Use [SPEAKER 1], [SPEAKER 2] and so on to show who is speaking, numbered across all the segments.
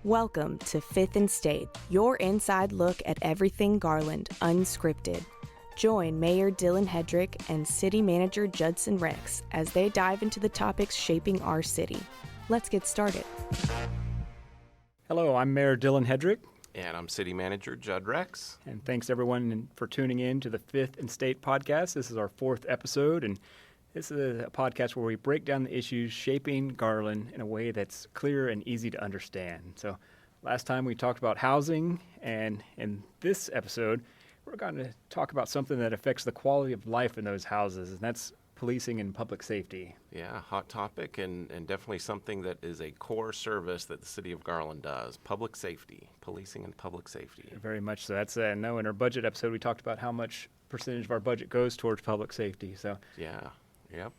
[SPEAKER 1] Welcome to Fifth and State, your inside look at everything Garland, unscripted. Join Mayor Dylan Hedrick and City Manager Judson Rex as they dive into the topics shaping our city. Let's get started.
[SPEAKER 2] Hello, I'm Mayor Dylan Hedrick.
[SPEAKER 3] And I'm City Manager Judd Rex.
[SPEAKER 2] And thanks everyone for tuning in to the Fifth and State podcast. This is our 4th episode, and this is a podcast where we break down the issues shaping Garland in a way that's clear and easy to understand. So last time we talked about housing, and in this episode, we're going to talk about something that affects the quality of life in those houses, and that's policing and public safety.
[SPEAKER 3] Yeah, hot topic, and definitely something that is a core service that the city of Garland does, public safety, policing and public safety.
[SPEAKER 2] Very much so. That's in our budget episode, we talked about how much percentage of our budget goes towards public safety. So
[SPEAKER 3] yeah. Yep.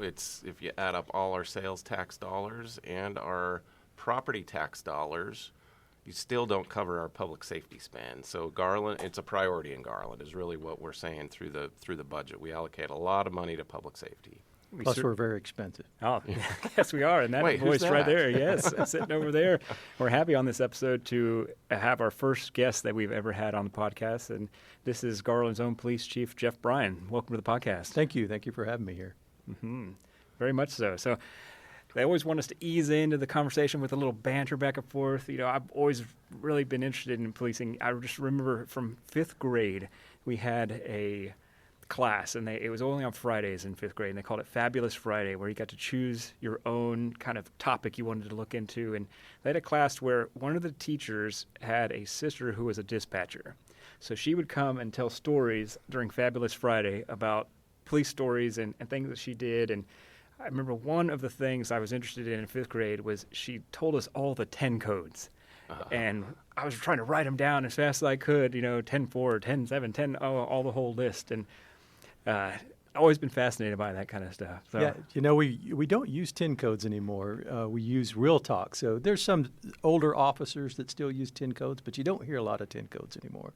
[SPEAKER 3] It's if you add up all our sales tax dollars and our property tax dollars, you still don't cover our public safety spend. So Garland, it's a priority in Garland, is really what we're saying through the budget. We allocate a lot of money to public safety.
[SPEAKER 4] Plus, we're very expensive.
[SPEAKER 2] Oh, yes, we are. And that voice right there, yes, sitting over there. We're happy on this episode to have our first guest that we've ever had on the podcast. And this is Garland's own Police Chief Jeff Bryan. Welcome to the podcast.
[SPEAKER 4] Thank you. Thank you for having me here.
[SPEAKER 2] Mm-hmm. Very much so. So they always want us to ease into the conversation with a little banter back and forth. You know, I've always really been interested in policing. I just remember from 5th grade, we had a class, and it was only on Fridays in 5th grade, and they called it Fabulous Friday, where you got to choose your own kind of topic you wanted to look into. And they had a class where one of the teachers had a sister who was a dispatcher. So she would come and tell stories during Fabulous Friday about police stories and things that she did. And I remember one of the things I was interested in 5th grade was she told us all the 10 codes. And I was trying to write them down as fast as I could, 10-4, 10-7, 10, all the whole list. And always been fascinated by that kind of stuff. So.
[SPEAKER 4] Yeah, we don't use 10 codes anymore. We use real talk. So there's some older officers that still use 10 codes, but you don't hear a lot of 10 codes anymore.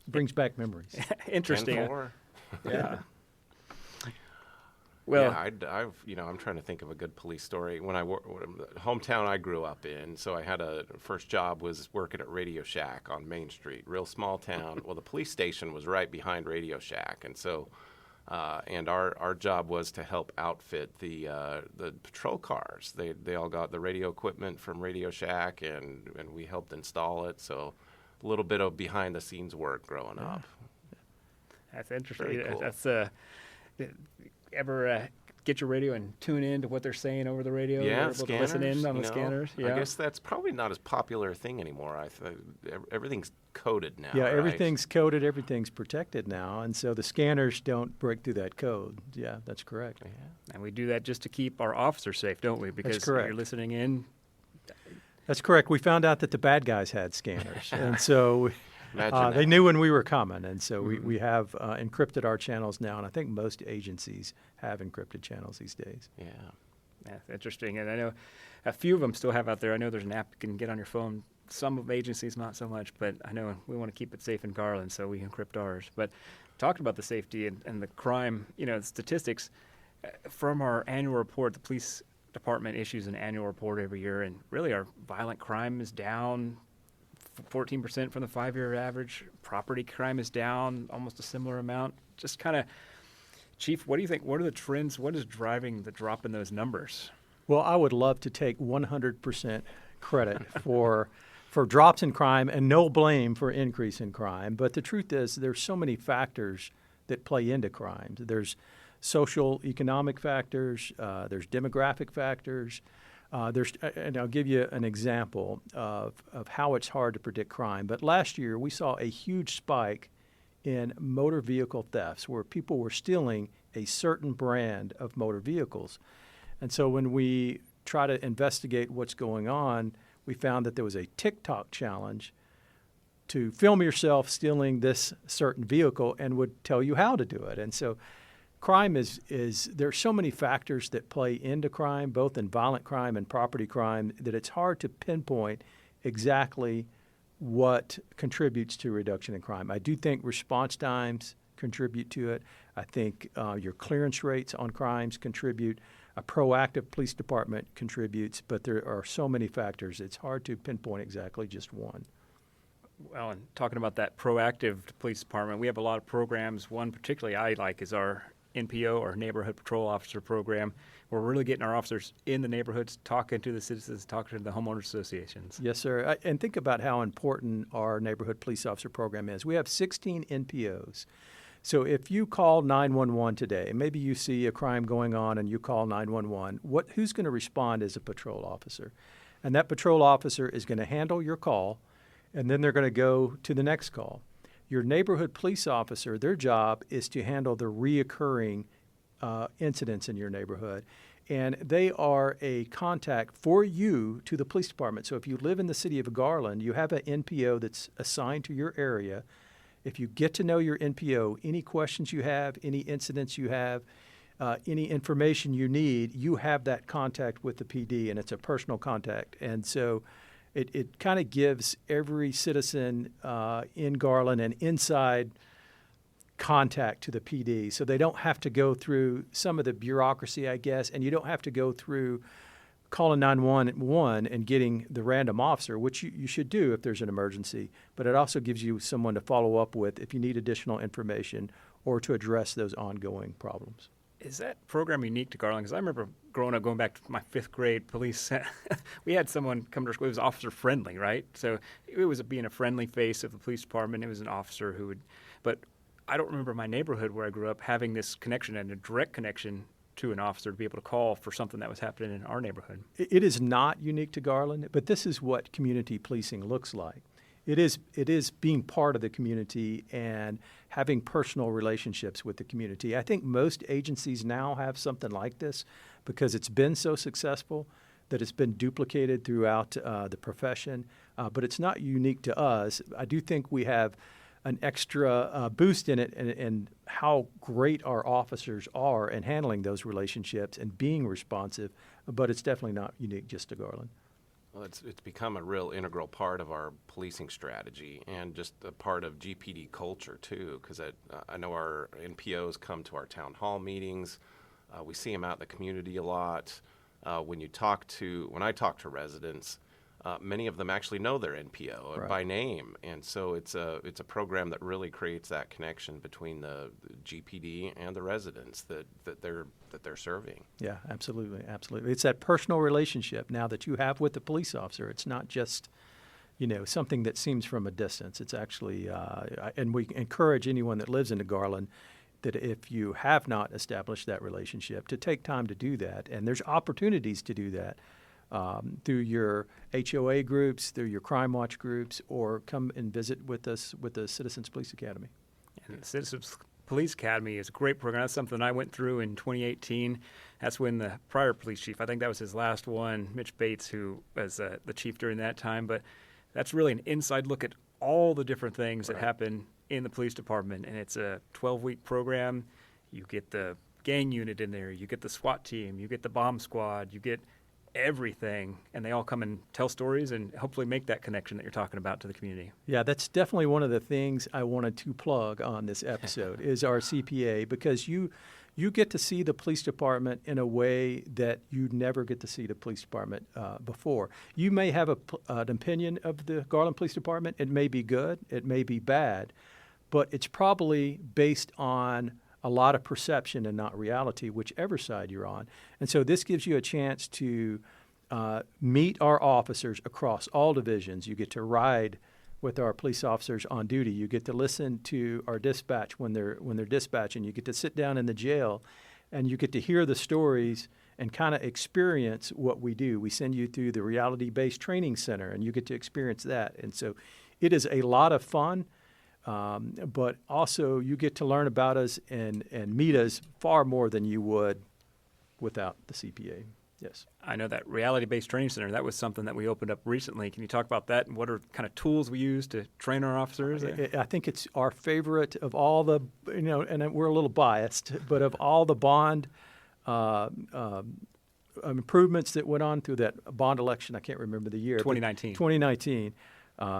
[SPEAKER 4] It brings back memories.
[SPEAKER 2] Interesting.
[SPEAKER 3] 10-4.
[SPEAKER 2] Yeah.
[SPEAKER 3] Well, yeah, I'm trying to think of a good police story. When hometown I grew up in, so I had first job was working at Radio Shack on Main Street, real small town. Well, the police station was right behind Radio Shack, and so and our job was to help outfit the patrol cars. They all got the radio equipment from Radio Shack, and we helped install it. So a little bit of behind the scenes work growing up.
[SPEAKER 2] That's interesting.
[SPEAKER 3] Very cool.
[SPEAKER 2] That's ever get your radio and tune in to what they're saying over the radio?
[SPEAKER 3] Yeah,
[SPEAKER 2] able to listen in on the scanners. Yeah.
[SPEAKER 3] I guess that's probably not as popular a thing anymore. Everything's coded now.
[SPEAKER 4] Yeah,
[SPEAKER 3] right?
[SPEAKER 4] Everything's coded, everything's protected now, and so the scanners don't break through that code. Yeah, that's correct.
[SPEAKER 3] Yeah.
[SPEAKER 2] And we do that just to keep our officers safe, don't we? Because
[SPEAKER 4] That's correct.
[SPEAKER 2] You're listening in.
[SPEAKER 4] That's correct. We found out that the bad guys had scanners, and so
[SPEAKER 3] Imagine
[SPEAKER 4] they
[SPEAKER 3] that.
[SPEAKER 4] knew when we were coming, and so we have encrypted our channels now, and I think most agencies have encrypted channels these days.
[SPEAKER 3] Yeah.
[SPEAKER 2] That's interesting. And I know a few of them still have out there. I know there's an app you can get on your phone. Some of agencies, not so much, but I know we want to keep it safe in Garland, so we encrypt ours. But talking about the safety and the crime, statistics, from our annual report, the police department issues an annual report every year, and really our violent crime is down 14% from the 5-year average. Property crime is down almost a similar amount. Just kind of, Chief, what do you think? What are the trends? What is driving the drop in those numbers?
[SPEAKER 4] Well, I would love to take 100% credit for drops in crime and no blame for increase in crime. But the truth is there's so many factors that play into crime. There's social, economic factors. There's demographic factors. And I'll give you an example of how it's hard to predict crime. But last year, we saw a huge spike in motor vehicle thefts where people were stealing a certain brand of motor vehicles. And so when we try to investigate what's going on, we found that there was a TikTok challenge to film yourself stealing this certain vehicle and would tell you how to do it. And so crime there's so many factors that play into crime, both in violent crime and property crime, that it's hard to pinpoint exactly what contributes to reduction in crime. I do think response times contribute to it. I think your clearance rates on crimes contribute. A proactive police department contributes, but there are so many factors. It's hard to pinpoint exactly just one.
[SPEAKER 2] Well, and talking about that proactive police department, we have a lot of programs. One particularly I like is our NPO, or Neighborhood Patrol Officer Program. We're really getting our officers in the neighborhoods, talking to the citizens, talking to the homeowners associations.
[SPEAKER 4] Yes, sir. And think about how important our Neighborhood Police Officer Program is. We have 16 NPOs. So if you call 911 today, maybe you see a crime going on and you call 911, who's going to respond is a patrol officer. And that patrol officer is going to handle your call, and then they're going to go to the next call. Your neighborhood police officer, their job is to handle the reoccurring incidents in your neighborhood. And they are a contact for you to the police department. So if you live in the city of Garland, you have an NPO that's assigned to your area. If you get to know your NPO, any questions you have, any incidents you have, any information you need, you have that contact with the PD, and it's a personal contact. And so it kind of gives every citizen in Garland an inside contact to the PD, so they don't have to go through some of the bureaucracy, I guess, and you don't have to go through calling 911 and getting the random officer, which you should do if there's an emergency, but it also gives you someone to follow up with if you need additional information or to address those ongoing problems.
[SPEAKER 2] Is that program unique to Garland? Because I remember growing up, going back to my fifth grade police, we had someone come to our school. It was officer friendly, right? So it was being a friendly face of the police department. It was an officer who would, but I don't remember my neighborhood where I grew up having this connection and a direct connection to an officer to be able to call for something that was happening in our neighborhood.
[SPEAKER 4] It is not unique to Garland, but this is what community policing looks like. It is being part of the community and having personal relationships with the community. I think most agencies now have something like this because it's been so successful that it's been duplicated throughout the profession, but it's not unique to us. I do think we have an extra boost in it and how great our officers are in handling those relationships and being responsive, but it's definitely not unique just to Garland.
[SPEAKER 3] Well, it's become a real integral part of our policing strategy and just a part of GPD culture, too, because I know our NPOs come to our town hall meetings. We see them out in the community a lot. When I talk to residents, many of them actually know their NPO
[SPEAKER 4] Right.
[SPEAKER 3] by name, and so it's a program that really creates that connection between the GPD and the residents that they're serving.
[SPEAKER 4] Yeah, absolutely. It's that personal relationship now that you have with the police officer. It's not just, something that seems from a distance. It's actually, and we encourage anyone that lives in the Garland that if you have not established that relationship, to take time to do that. And there's opportunities to do that through your HOA groups, through your Crime Watch groups, or come and visit with us with the Citizens Police Academy.
[SPEAKER 2] And the Citizens Police Academy is a great program. That's something I went through in 2018. That's when the prior police chief, I think that was his last one, Mitch Bates, who was the chief during that time. But that's really an inside look at all the different things that happen in the police department. And it's a 12-week program. You get the gang unit in there. You get the SWAT team. You get the bomb squad. You get everything, and they all come and tell stories and hopefully make that connection that you're talking about to the community.
[SPEAKER 4] Yeah, that's definitely one of the things I wanted to plug on this episode is our CPA, because you get to see the police department in a way that you never get to see the police department before. You may have an opinion of the Garland Police Department. It may be good, it may be bad, but it's probably based on a lot of perception and not reality, whichever side you're on. And so this gives you a chance to meet our officers across all divisions. You get to ride with our police officers on duty. You get to listen to our dispatch when they're dispatching. You get to sit down in the jail, and you get to hear the stories and kind of experience what we do. We send you through the reality-based training center, and you get to experience that. And so it is a lot of fun. But also you get to learn about us and meet us far more than you would without the CPA. Yes.
[SPEAKER 2] I know that reality-based training center, that was something that we opened up recently. Can you talk about that and what are kind of tools we use to train our officers?
[SPEAKER 4] I think it's our favorite of all the, and we're a little biased, but of all the bond improvements that went on through that bond election, I can't remember the year.
[SPEAKER 2] 2019.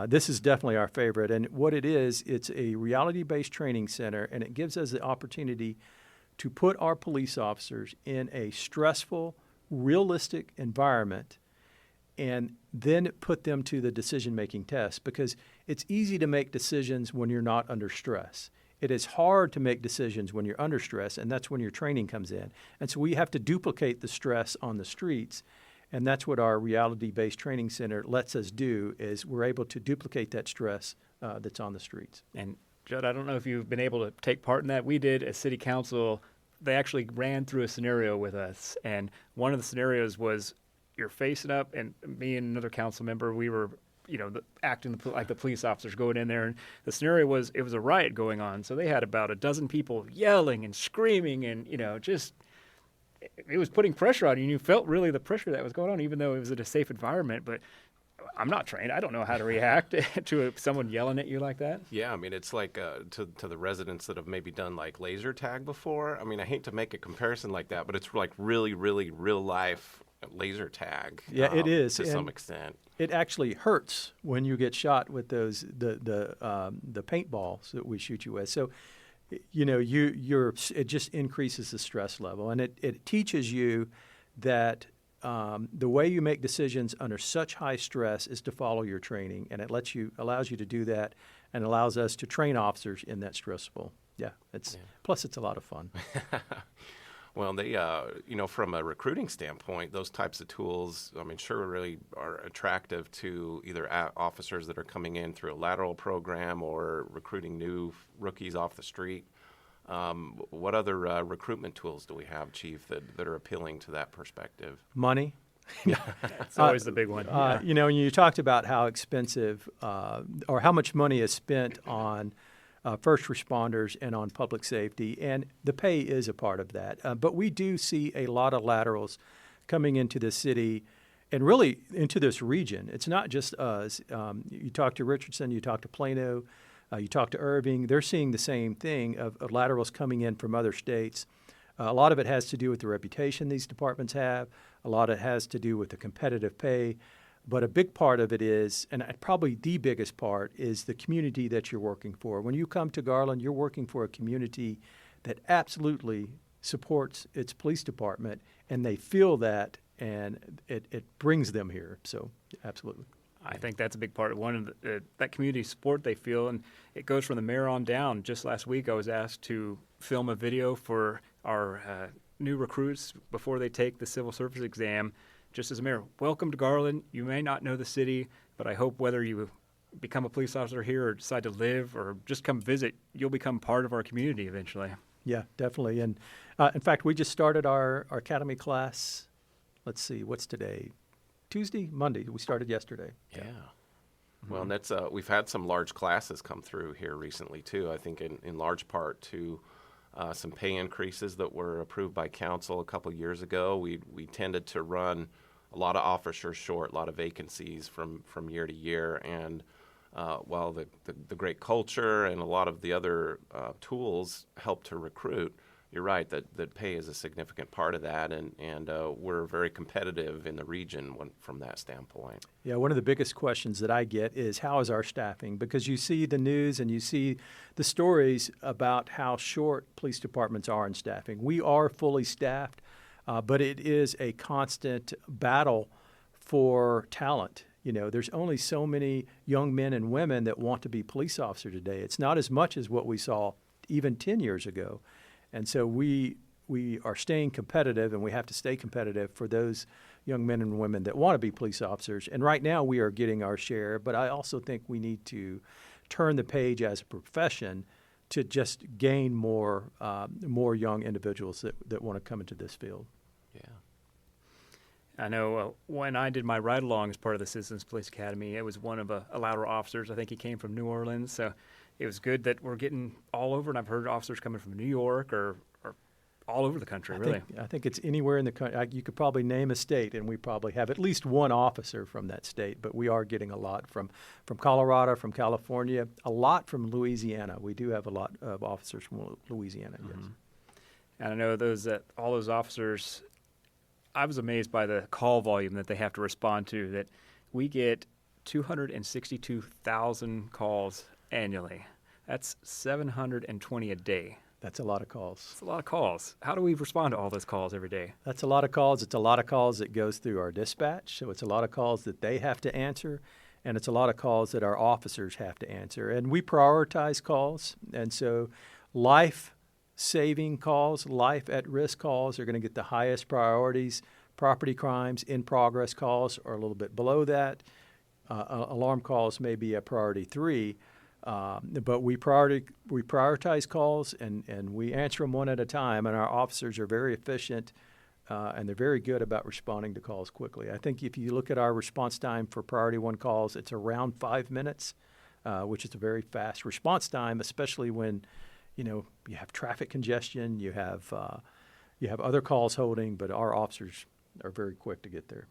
[SPEAKER 4] This is definitely our favorite. And what it is, it's a reality-based training center, and it gives us the opportunity to put our police officers in a stressful, realistic environment and then put them to the decision-making test, because it's easy to make decisions when you're not under stress. It is hard to make decisions when you're under stress, and that's when your training comes in. And so we have to duplicate the stress on the streets, and that's what our reality-based training center lets us do, is we're able to duplicate that stress that's on the streets.
[SPEAKER 2] And Judd, I don't know if you've been able to take part in that. We did as city council. They actually ran through a scenario with us, and one of the scenarios was you're facing up, and me and another council member, we were, acting like the police officers going in there, and the scenario was it was a riot going on, so they had about a dozen people yelling and screaming, and just it was putting pressure on you. And you felt really the pressure that was going on, even though it was in a safe environment. But I'm not trained. I don't know how to react to someone yelling at you like that.
[SPEAKER 3] Yeah, I mean, it's like to the residents that have maybe done like laser tag before. I mean, I hate to make a comparison like that, but it's like really, really real life laser tag.
[SPEAKER 4] Yeah, it is
[SPEAKER 3] to some extent.
[SPEAKER 4] It actually hurts when you get shot with those the paintballs that we shoot you with. So, it just increases the stress level, and it teaches you that the way you make decisions under such high stress is to follow your training, and it allows you to do that, and allows us to train officers in that stressful. Plus it's a lot of fun.
[SPEAKER 3] Well, they, from a recruiting standpoint, those types of tools, I mean, sure really are attractive to either officers that are coming in through a lateral program or recruiting new rookies off the street. What other recruitment tools do we have, Chief, that are appealing to that perspective?
[SPEAKER 4] Money.
[SPEAKER 2] It's always the big one.
[SPEAKER 4] When you talked about how expensive or how much money is spent on first responders and on public safety, and the pay is a part of that. But we do see a lot of laterals coming into the city and really into this region. It's not just us. You talk to Richardson, you talk to Plano, you talk to Irving. They're seeing the same thing of laterals coming in from other states. A lot of it has to do with the reputation these departments have. A lot of it has to do with the competitive pay. But a big part of it is, and probably the biggest part, is the community that you're working for. When you come to Garland, you're working for a community that absolutely supports its police department, and they feel that, and it brings them here. So, absolutely.
[SPEAKER 2] I think that's a big part. One of that community support they feel, and it goes from the mayor on down. Just last week, I was asked to film a video for our new recruits before they take the civil service exam. Just as a mayor, welcome to Garland. You may not know the city, but I hope whether you become a police officer here or decide to live or just come visit, you'll become part of our community eventually. Yeah, definitely. And in fact, we just started our academy class. Let's see, what's today? Tuesday? Monday. We started yesterday.
[SPEAKER 3] Yeah. Mm-hmm. Well, and that's we've had some large classes come through here recently, too. I think in large part to some pay increases that were approved by council a couple years ago. We tended to run a lot of officers short, a lot of vacancies from year to year. And while the great culture and a lot of the other tools help to recruit, you're right that pay is a significant part of that, and we're very competitive in the region from that standpoint.
[SPEAKER 4] Yeah, one of the biggest questions that I get is how is our staffing? Because you see the news and you see the stories about how short police departments are in staffing. We are fully staffed, but it is a constant battle for talent. There's only so many young men and women that want to be police officers today. It's not as much as what we saw even 10 years ago. And so we are staying competitive, and we have to stay competitive for those young men and women that want to be police officers. And right now we are getting our share, but I also think we need to turn the page as a profession to just gain more young individuals that want to come into this field.
[SPEAKER 3] Yeah.
[SPEAKER 2] I know when I did my ride-along as part of the Citizens Police Academy, it was one of a lateral officers. I think he came from New Orleans, so it was good that we're getting all over, and I've heard officers coming from New York or all over the country, really.
[SPEAKER 4] I think it's anywhere in the country. You could probably name a state, and we probably have at least one officer from that state, but we are getting a lot from Colorado, from California, a lot from Louisiana. We do have a lot of officers from Louisiana, yes.
[SPEAKER 2] And I know all those officers, I was amazed by the call volume that they have to respond to, that we get 262,000 calls annually. That's 720 a day.
[SPEAKER 4] That's a lot of calls.
[SPEAKER 2] It's a lot of calls. How do we respond to all those calls every day?
[SPEAKER 4] That's a lot of calls. It's a lot of calls that goes through our dispatch. So it's a lot of calls that they have to answer, and it's a lot of calls that our officers have to answer. And we prioritize calls. And so life-saving calls, life-at-risk calls are going to get the highest priorities. Property crimes, in-progress calls are a little bit below that. Alarm calls may be a priority 3. But we prioritize calls and we answer them one at a time, and our officers are very efficient and they're very good about responding to calls quickly. I think if you look at our response time for priority 1 calls, it's around 5 minutes, which is a very fast response time, especially when you have traffic congestion, you have other calls holding, but our officers are very quick to get there.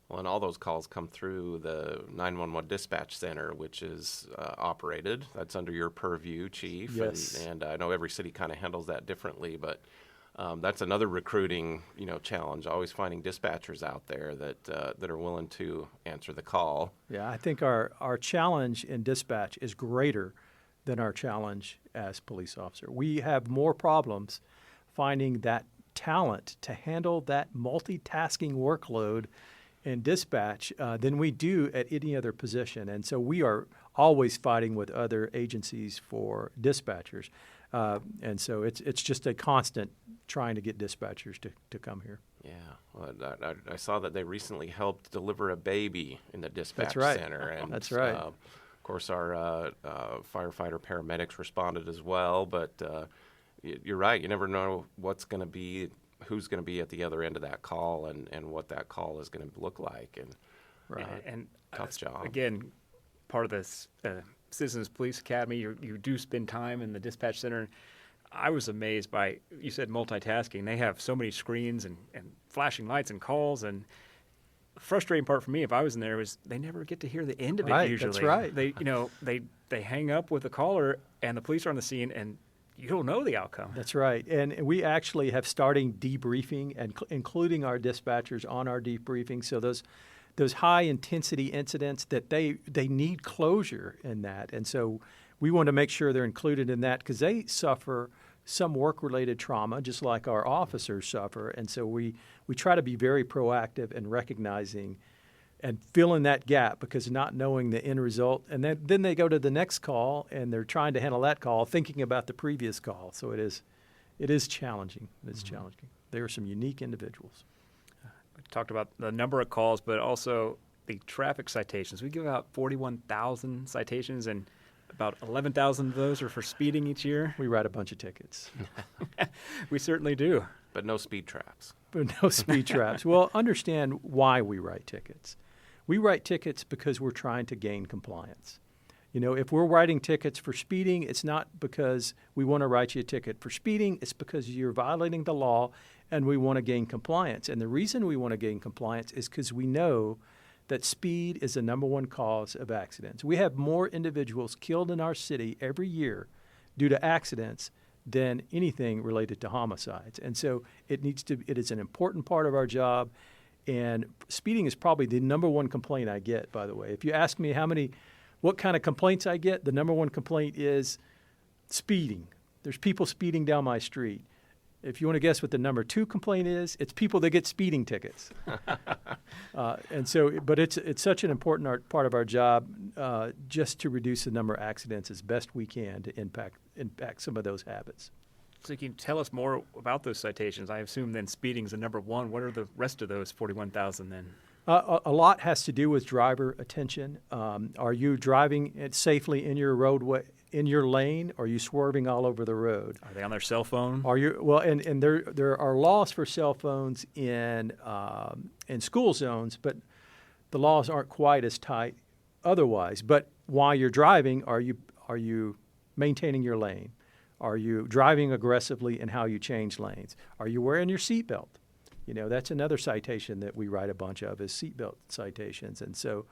[SPEAKER 3] Well, and all those calls come through the 911 dispatch center, which is operated. That's under your purview, Chief.
[SPEAKER 4] Yes.
[SPEAKER 3] And I know every city kind of handles that differently, but that's another recruiting, challenge. Always finding dispatchers out there that are willing to answer the call.
[SPEAKER 4] Yeah, I think our challenge in dispatch is greater than our challenge as police officer. We have more problems finding that talent to handle that multitasking workload in dispatch than we do at any other position. And so we are always fighting with other agencies for dispatchers. And so it's just a constant trying to get dispatchers to come here.
[SPEAKER 3] Yeah. Well, I saw that they recently helped deliver a baby in the dispatch
[SPEAKER 4] That's right.
[SPEAKER 3] center. And,
[SPEAKER 4] That's right.
[SPEAKER 3] Of course, our firefighter paramedics responded as well. But you're right. You never know who's going to be at the other end of that call and what that call is going to look like. And
[SPEAKER 4] Right.
[SPEAKER 2] And
[SPEAKER 3] tough job.
[SPEAKER 2] Again, part of this Citizens Police Academy, you do spend time in the dispatch center. I was amazed by, you said multitasking. They have so many screens and flashing lights and calls. And the frustrating part for me, if I was in there, was they never get to hear the end of
[SPEAKER 4] Right,
[SPEAKER 2] it usually.
[SPEAKER 4] that's right.
[SPEAKER 2] They hang up with the caller and the police are on the scene and you don't know the outcome.
[SPEAKER 4] That's right. And we actually have starting debriefing and including our dispatchers on our debriefing. So those high-intensity incidents that they need closure in that. And so we want to make sure they're included in that because they suffer some work-related trauma just like our officers suffer. And so we try to be very proactive in recognizing and filling that gap because not knowing the end result. And then they go to the next call and they're trying to handle that call thinking about the previous call. So it is challenging. It is challenging. There are some unique individuals.
[SPEAKER 2] We talked about the number of calls, but also the traffic citations. We give out 41,000 citations, and about 11,000 of those are for speeding each year.
[SPEAKER 4] We write a bunch of tickets.
[SPEAKER 2] We certainly do.
[SPEAKER 3] But no speed traps.
[SPEAKER 4] But no speed traps. Well, understand why we write tickets. We write tickets because we're trying to gain compliance. If we're writing tickets for speeding, it's not because we want to write you a ticket for speeding. It's because you're violating the law and we want to gain compliance. And the reason we want to gain compliance is because we know that speed is the number one cause of accidents. We have more individuals killed in our city every year due to accidents than anything related to homicides. And so it is an important part of our job. And speeding is probably the number one complaint I get, by the way. If you ask me what kind of complaints I get, the number one complaint is speeding. There's people speeding down my street. If you want to guess what the number 2 complaint is, it's people that get speeding tickets. But it's such an important part of our job just to reduce the number of accidents as best we can to impact some of those habits.
[SPEAKER 2] So can you tell us more about those citations? I assume then speeding is the number 1. What are the rest of those 41,000 then?
[SPEAKER 4] A lot has to do with driver attention. Are you driving it safely in your roadway, in your lane? Or are you swerving all over the road?
[SPEAKER 2] Are they on their cell phone?
[SPEAKER 4] Are you and there are laws for cell phones in school zones, but the laws aren't quite as tight otherwise. But while you're driving, are you maintaining your lane? Are you driving aggressively in how you change lanes? Are you wearing your seatbelt? That's another citation that we write a bunch of is seatbelt citations. And so,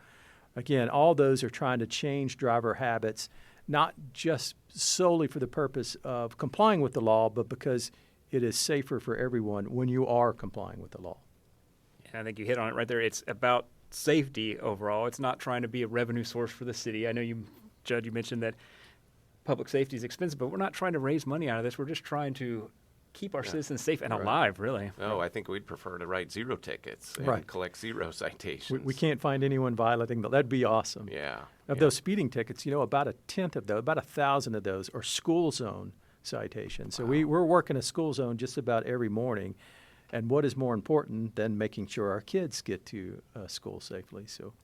[SPEAKER 4] again, all those are trying to change driver habits, not just solely for the purpose of complying with the law, but because it is safer for everyone when you are complying with the law.
[SPEAKER 2] And I think you hit on it right there. It's about safety overall. It's not trying to be a revenue source for the city. I know Judd, you mentioned that public safety is expensive, but we're not trying to raise money out of this. We're just trying to keep our citizens safe and alive, really.
[SPEAKER 3] No, I think we'd prefer to write 0 tickets and
[SPEAKER 4] Right.
[SPEAKER 3] collect 0 citations.
[SPEAKER 4] We can't find anyone violating that'd be awesome.
[SPEAKER 3] Yeah.
[SPEAKER 4] Of those speeding tickets, about a tenth of those, about 1,000 of those are school zone citations. So we're working a school zone just about every morning. And what is more important than making sure our kids get to school safely? So,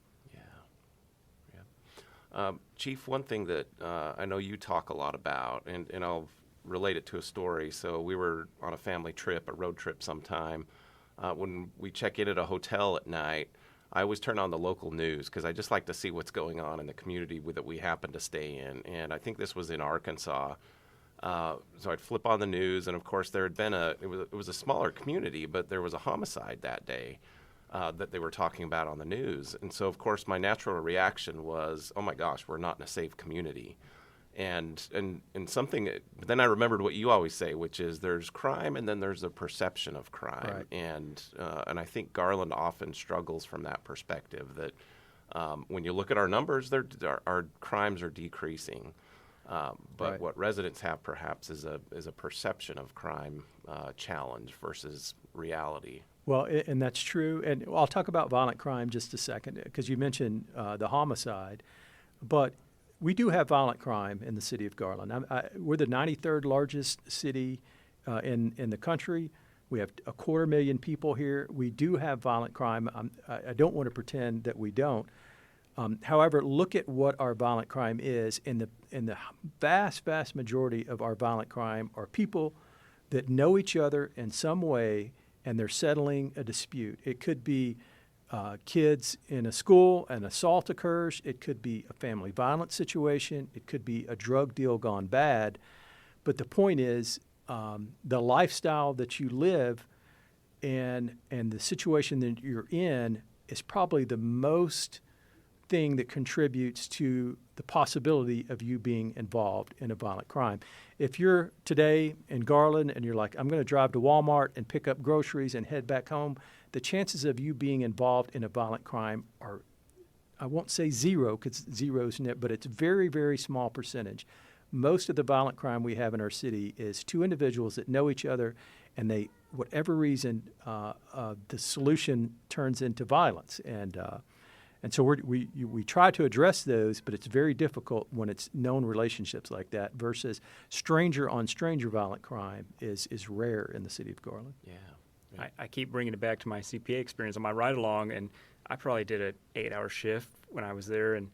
[SPEAKER 3] Chief, one thing that I know you talk a lot about, and I'll relate it to a story. So we were on a family trip, a road trip sometime. When we check in at a hotel at night, I always turn on the local news because I just like to see what's going on in the community that we happen to stay in. And I think this was in Arkansas. So I'd flip on the news, and of course there had been it was a smaller community, but there was a homicide that day that they were talking about on the news. And so of course my natural reaction was, oh my gosh, we're not in a safe community. And something, but then I remembered what you always say, which is there's crime and then there's a perception of crime.
[SPEAKER 4] Right.
[SPEAKER 3] And I think Garland often struggles from that perspective that when you look at our numbers, our crimes are decreasing. But
[SPEAKER 4] Right.
[SPEAKER 3] what residents have perhaps is a perception of crime challenge versus reality.
[SPEAKER 4] well, and that's true. And I'll talk about violent crime just a second because you mentioned the homicide. But we do have violent crime in the city of Garland. We're the 93rd largest city in the country. We have 250,000 people here. We do have violent crime. I don't want to pretend that we don't. However, look at what our violent crime is. In the vast majority of our violent crime are people that know each other in some way, and they're settling a dispute. It could be kids in a school, an assault occurs. It could be a family violence situation. It could be a drug deal gone bad. But the point is, the lifestyle that you live and the situation that you're in is probably the most thing that contributes to the possibility of you being involved in a violent crime. If you're today in Garland and you're like, I'm going to drive to Walmart and pick up groceries and head back home, the chances of you being involved in a violent crime are, I won't say zero because zero's net, but it's very, very small percentage. Most of the violent crime we have in our city is two individuals that know each other, and they, whatever reason, the solution turns into violence. And so we try to address those, but it's very difficult when it's known relationships like that versus stranger-on-stranger violent crime is rare in the city of Garland.
[SPEAKER 3] Yeah.
[SPEAKER 2] I keep bringing it back to my CPA experience on my ride-along, and I probably did an 8-hour shift when I was there, and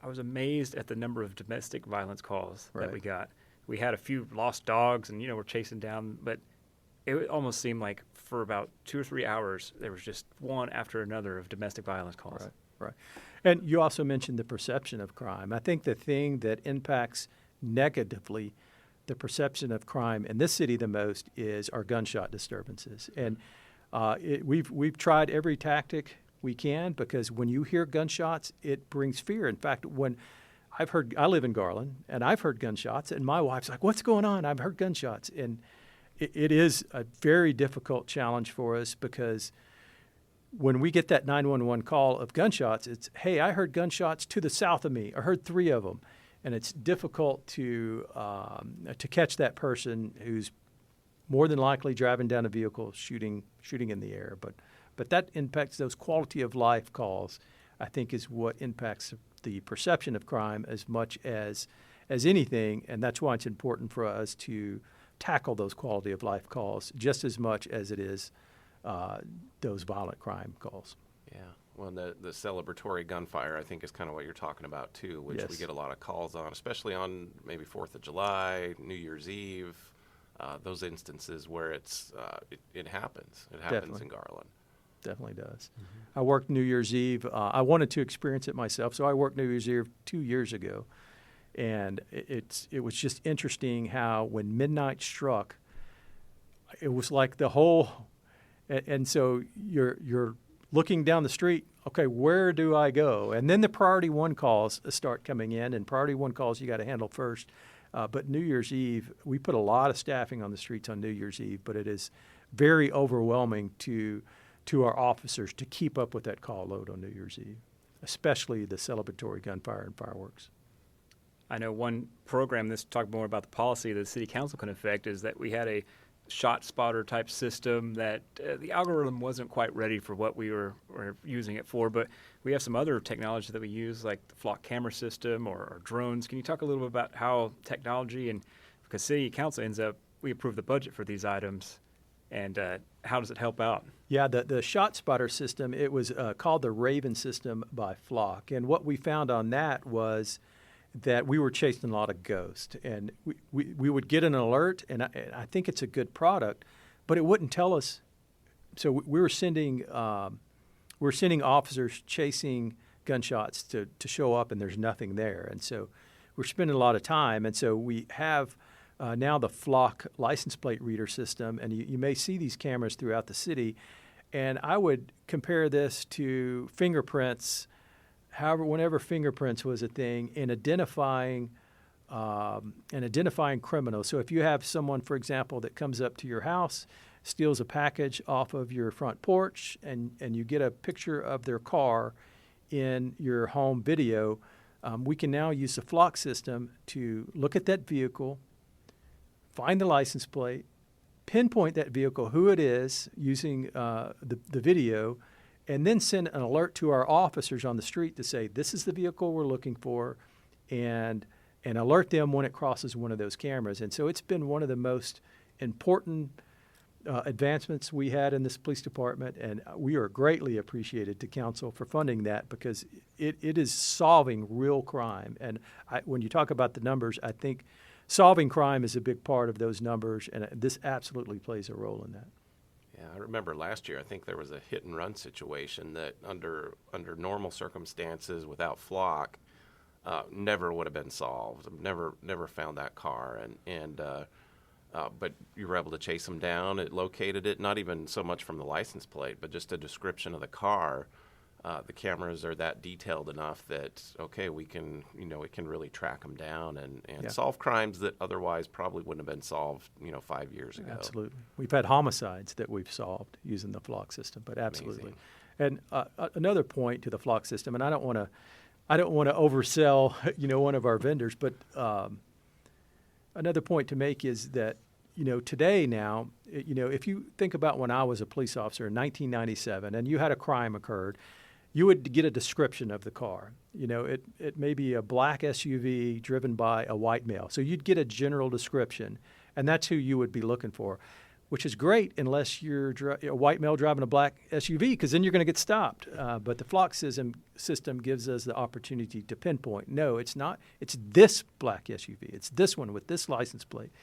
[SPEAKER 2] I was amazed at the number of domestic violence calls that
[SPEAKER 4] Right.
[SPEAKER 2] we got. We had a few lost dogs, and, we're chasing down, but it almost seemed like for about 2 or 3 hours, there was just one after another of domestic violence calls.
[SPEAKER 4] Right. And you also mentioned the perception of crime. I think the thing that impacts negatively the perception of crime in this city the most is our gunshot disturbances. And we've tried every tactic we can because when you hear gunshots, it brings fear. In fact, when I live in Garland, and I've heard gunshots, and my wife's like, what's going on? I've heard gunshots. And it is a very difficult challenge for us because when we get that 911 call of gunshots, it's, hey, I heard gunshots to the south of me. I heard 3 of them. And it's difficult to catch that person who's more than likely driving down a vehicle, shooting in the air. But that impacts those quality of life calls, I think, is what impacts the perception of crime as much as anything. And that's why it's important for us to tackle those quality of life calls just as much as it is those violent crime calls.
[SPEAKER 3] Yeah. Well, the celebratory gunfire, I think, is kind of what you're talking about, too, which we
[SPEAKER 4] Yes.
[SPEAKER 3] get a lot of calls on, especially on maybe 4th of July, New Year's Eve, those instances where it happens. It happens
[SPEAKER 4] Definitely.
[SPEAKER 3] in Garland.
[SPEAKER 4] Definitely does. I worked New Year's Eve. I wanted to experience it myself, so I worked New Year's Eve 2 years ago. And it was just interesting how when midnight struck, it was like the whole – and so you're looking down the street, okay, where do I go? And then the priority 1 calls start coming in, and priority 1 calls you got to handle first. But New Year's Eve, we put a lot of staffing on the streets on New Year's Eve, but it is very overwhelming to our officers to keep up with that call load on New Year's Eve, especially the celebratory gunfire and fireworks.
[SPEAKER 2] I know one program, this talked more about the policy that the city council can affect, is that we had a shot spotter type system that the algorithm wasn't quite ready for what we were using it for, but we have some other technology that we use, like the flock camera system or drones. Can you talk a little bit about how technology, and because city council we approve the budget for these items, and how does it help out?
[SPEAKER 4] Yeah, the shot spotter system, it was called the Raven system by Flock. And what we found on that was that we were chasing a lot of ghosts. And we would get an alert, and I think it's a good product, but it wouldn't tell us. So we were sending officers chasing gunshots to show up, and there's nothing there. And so we're spending a lot of time. And so we have now the Flock license plate reader system, and you may see these cameras throughout the city. And I would compare this to fingerprints, whenever fingerprints was a thing, in identifying criminals. So if you have someone, for example, that comes up to your house, steals a package off of your front porch, and you get a picture of their car in your home video, we can now use the Flock system to look at that vehicle, find the license plate, pinpoint that vehicle, who it is, using the video, and then send an alert to our officers on the street to say, this is the vehicle we're looking for, and alert them when it crosses one of those cameras. And so it's been one of the most important advancements we had in this police department, and we are greatly appreciated to council for funding that, because it is solving real crime. And when you talk about the numbers, I think solving crime is a big part of those numbers, and this absolutely plays a role in that.
[SPEAKER 3] Yeah, I remember last year, I think there was a hit and run situation that under normal circumstances without Flock never would have been solved. Never found that car, but you were able to chase them down. It located it, not even so much from the license plate, but just a description of the car. The cameras are that detailed enough that, okay, we can really track them down and solve crimes that otherwise probably wouldn't have been solved, 5 years ago.
[SPEAKER 4] Absolutely. We've had homicides that we've solved using the Flock system, but absolutely. Amazing. And another point to the Flock system, and I don't want to oversell, one of our vendors, but another point to make is that, today now, if you think about when I was a police officer in 1997 and you had a crime occurred, you would get a description of the car. It may be a black SUV driven by a white male. So you'd get a general description, and that's who you would be looking for, which is great unless you're a white male driving a black SUV, because then you're going to get stopped. But the Flock system gives us the opportunity to pinpoint. No, it's not. It's this black SUV. It's this one with this license plate.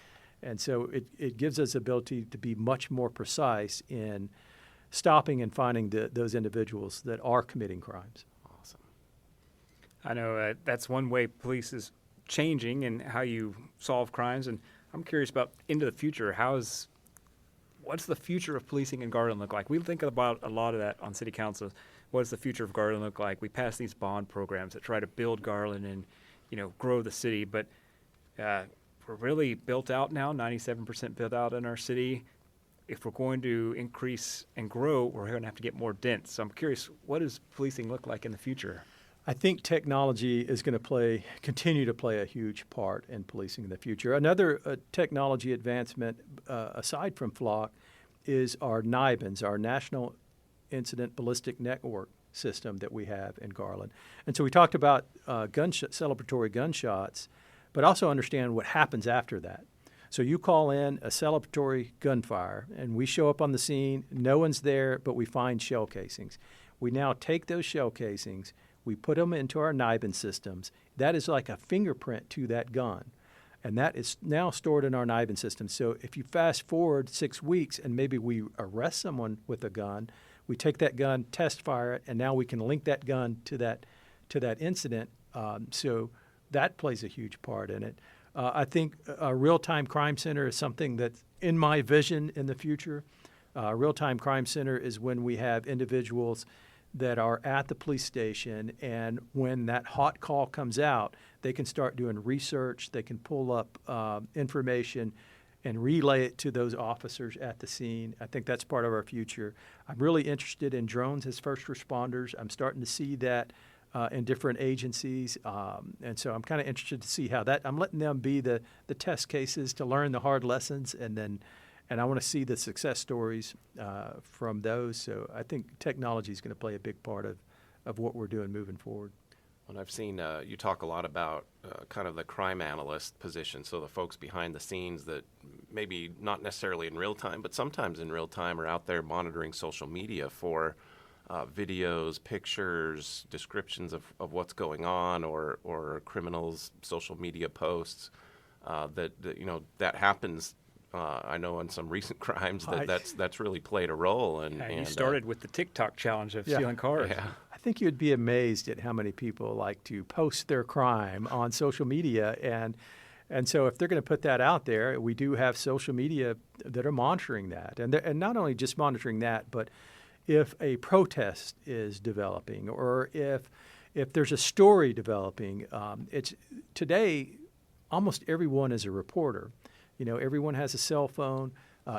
[SPEAKER 4] And so it gives us the ability to be much more precise in stopping and finding those individuals that are committing crimes.
[SPEAKER 3] Awesome.
[SPEAKER 2] I know that's one way police is changing and how you solve crimes. And I'm curious about into the future. What's the future of policing in Garland look like? We think about a lot of that on city council. What does the future of Garland look like? We pass these bond programs that try to build Garland and, grow the city. But we're really built out now, 97% built out in our city. If we're going to increase and grow, we're going to have to get more dense. So I'm curious, what does policing look like in the future?
[SPEAKER 4] I think technology is going to continue to play a huge part in policing in the future. Another technology advancement, aside from Flock, is our NIBINs, our National Incident Ballistic Network system that we have in Garland. And so we talked about celebratory gunshots, but also understand what happens after that. So you call in a celebratory gunfire, and we show up on the scene. No one's there, but we find shell casings. We now take those shell casings, we put them into our NIBIN systems. That is like a fingerprint to that gun, and that is now stored in our NIBIN system. So if you fast forward 6 weeks and maybe we arrest someone with a gun, we take that gun, test fire it, and now we can link that gun to that incident. So that plays a huge part in it. I think a real-time crime center is something that's in my vision in the future. A real-time crime center is when we have individuals that are at the police station, and when that hot call comes out, they can start doing research, they can pull up information and relay it to those officers at the scene. I think that's part of our future. I'm really interested in drones as first responders. I'm starting to see that in different agencies. And so I'm kind of interested to see how that, I'm letting them be the test cases to learn the hard lessons, and I want to see the success stories from those. So I think technology is going to play a big part of what we're doing moving forward.
[SPEAKER 3] And I've seen you talk a lot about kind of the crime analyst position, so the folks behind the scenes that maybe not necessarily in real time, but sometimes in real time are out there monitoring social media for videos, pictures, descriptions of what's going on, or criminals' social media posts. That happens. I know in some recent crimes that's really played a role. And
[SPEAKER 2] you started with the TikTok challenge of stealing cars.
[SPEAKER 3] Yeah.
[SPEAKER 4] I think you'd be amazed at how many people like to post their crime on social media, and so if they're going to put that out there, we do have social media that are monitoring that, and not only just monitoring that, but if a protest is developing, or if there's a story developing, it's today almost everyone is a reporter. Everyone has a cell phone.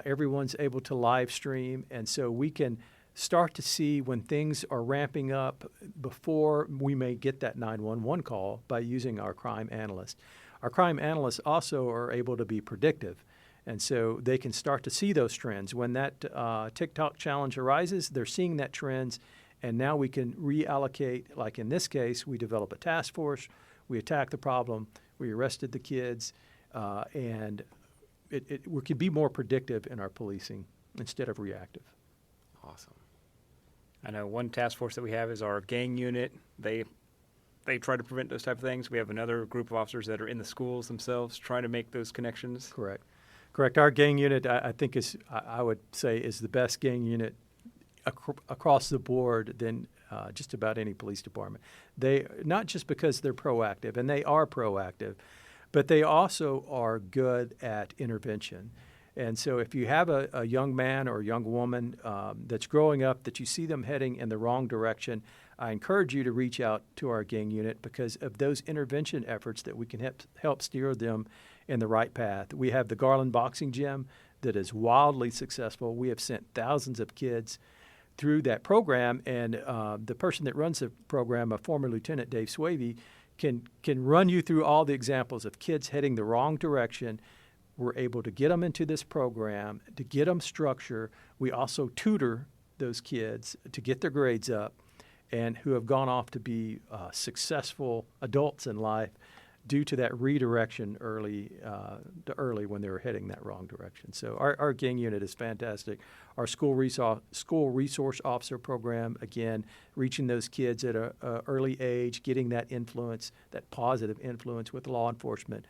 [SPEAKER 4] Everyone's able to live stream, and so we can start to see when things are ramping up before we may get that 911 call by using our crime analysts. Our crime analysts also are able to be predictive, and so they can start to see those trends. When that TikTok challenge arises, they're seeing that trends, and now we can reallocate. Like in this case, we develop a task force, we attack the problem, we arrested the kids, and we can be more predictive in our policing instead of reactive.
[SPEAKER 3] Awesome.
[SPEAKER 2] I know one task force that we have is our gang unit. They try to prevent those type of things. We have another group of officers that are in the schools themselves trying to make those connections.
[SPEAKER 4] Correct. Our gang unit, I think, I would say, is the best gang unit across the board than just about any police department. They, not just because they're proactive, and they are proactive, but they also are good at intervention. And so if you have a young man or a young woman that's growing up that you see them heading in the wrong direction, I encourage you to reach out to our gang unit because of those intervention efforts that we can help steer them in the right path. We have the Garland boxing gym that is wildly successful. We have sent thousands of kids through that program, and the person that runs the program, a former Lieutenant Dave Swavey, can run you through all the examples of kids heading the wrong direction. We're able to get them into this program, to get them structure. We also tutor those kids to get their grades up and who have gone off to be successful adults in life due to that redirection early when they were heading that wrong direction. So our gang unit is fantastic. Our school resource officer program, again, reaching those kids at an early age, getting that influence, that positive influence with law enforcement,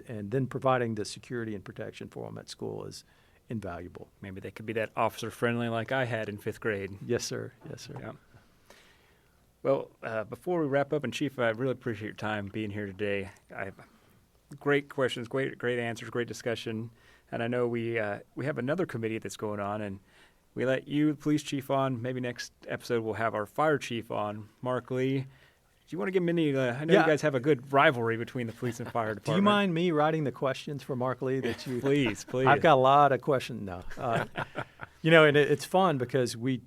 [SPEAKER 4] and then providing the security and protection for them at school is invaluable.
[SPEAKER 2] Maybe they could be that officer friendly like I had in 5th grade.
[SPEAKER 4] Yes, sir.
[SPEAKER 2] Yeah. Well, before we wrap up, and Chief, I really appreciate your time being here today. I have great questions, great answers, great discussion. And I know we have another committee that's going on, and we let you, the police chief, on. Maybe next episode we'll have our fire chief on, Mark Lee. Do you want to give many? I know you guys have a good rivalry between the police and fire department.
[SPEAKER 4] Do you mind me writing the questions for Mark Lee that you?
[SPEAKER 2] Please.
[SPEAKER 4] I've got a lot of questions now. And it's fun because we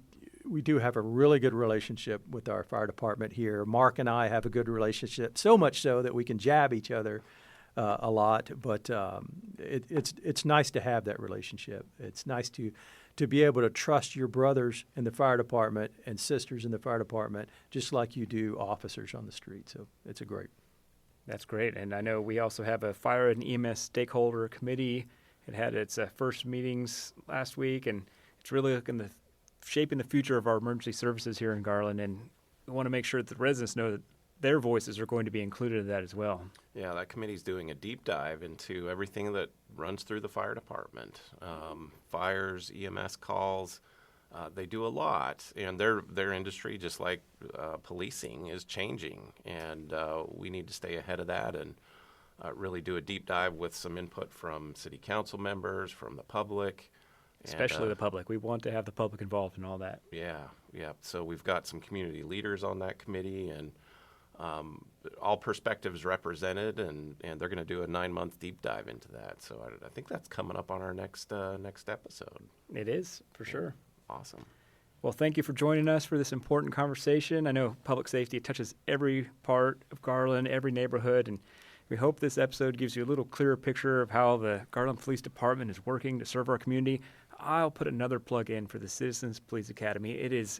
[SPEAKER 4] do have a really good relationship with our fire department here. Mark and I have a good relationship, so much so that we can jab each other a lot. But it's nice to have that relationship. It's nice to be able to trust your brothers in the fire department and sisters in the fire department, just like you do officers on the street. So it's great.
[SPEAKER 2] That's great. And I know we also have a fire and EMS stakeholder committee. It had its first meetings last week, and it's really shaping the future of our emergency services here in Garland. And we want to make sure that the residents know that their voices are going to be included in that as well.
[SPEAKER 3] Yeah, that committee's doing a deep dive into everything that runs through the fire department. Fires, EMS calls, they do a lot. And their industry, just like policing, is changing. And we need to stay ahead of that and really do a deep dive with some input from city council members, from the public.
[SPEAKER 2] Especially the public. We want to have the public involved in all that.
[SPEAKER 3] Yeah. So we've got some community leaders on that committee, and all perspectives represented, and they're going to do a 9-month deep dive into that. So I think that's coming up on our next episode.
[SPEAKER 2] It is, for sure.
[SPEAKER 3] Awesome.
[SPEAKER 2] Well, thank you for joining us for this important conversation. I know public safety touches every part of Garland, every neighborhood, and we hope this episode gives you a little clearer picture of how the Garland Police Department is working to serve our community. I'll put another plug in for the Citizens Police Academy. It is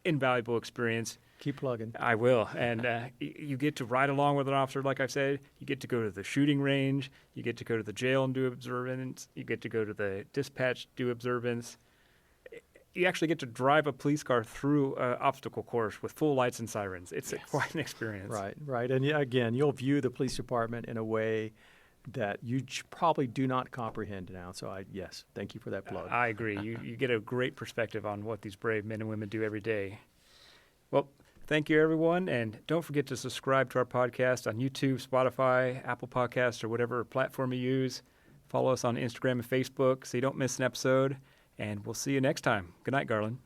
[SPEAKER 2] invaluable experience.
[SPEAKER 4] Keep plugging.
[SPEAKER 2] I will. And you get to ride along with an officer, like I've said. You get to go to the shooting range. You get to go to the jail and do observance. You get to go to the dispatch, do observance. You actually get to drive a police car through an obstacle course with full lights and sirens. It's quite an experience.
[SPEAKER 4] Right. And again, you'll view the police department in a way that you probably do not comprehend now. So, yes, thank you for that plug.
[SPEAKER 2] I agree. You get a great perspective on what these brave men and women do every day. Well, thank you, everyone. And don't forget to subscribe to our podcast on YouTube, Spotify, Apple Podcasts, or whatever platform you use. Follow us on Instagram and Facebook so you don't miss an episode. And we'll see you next time. Good night, Garland.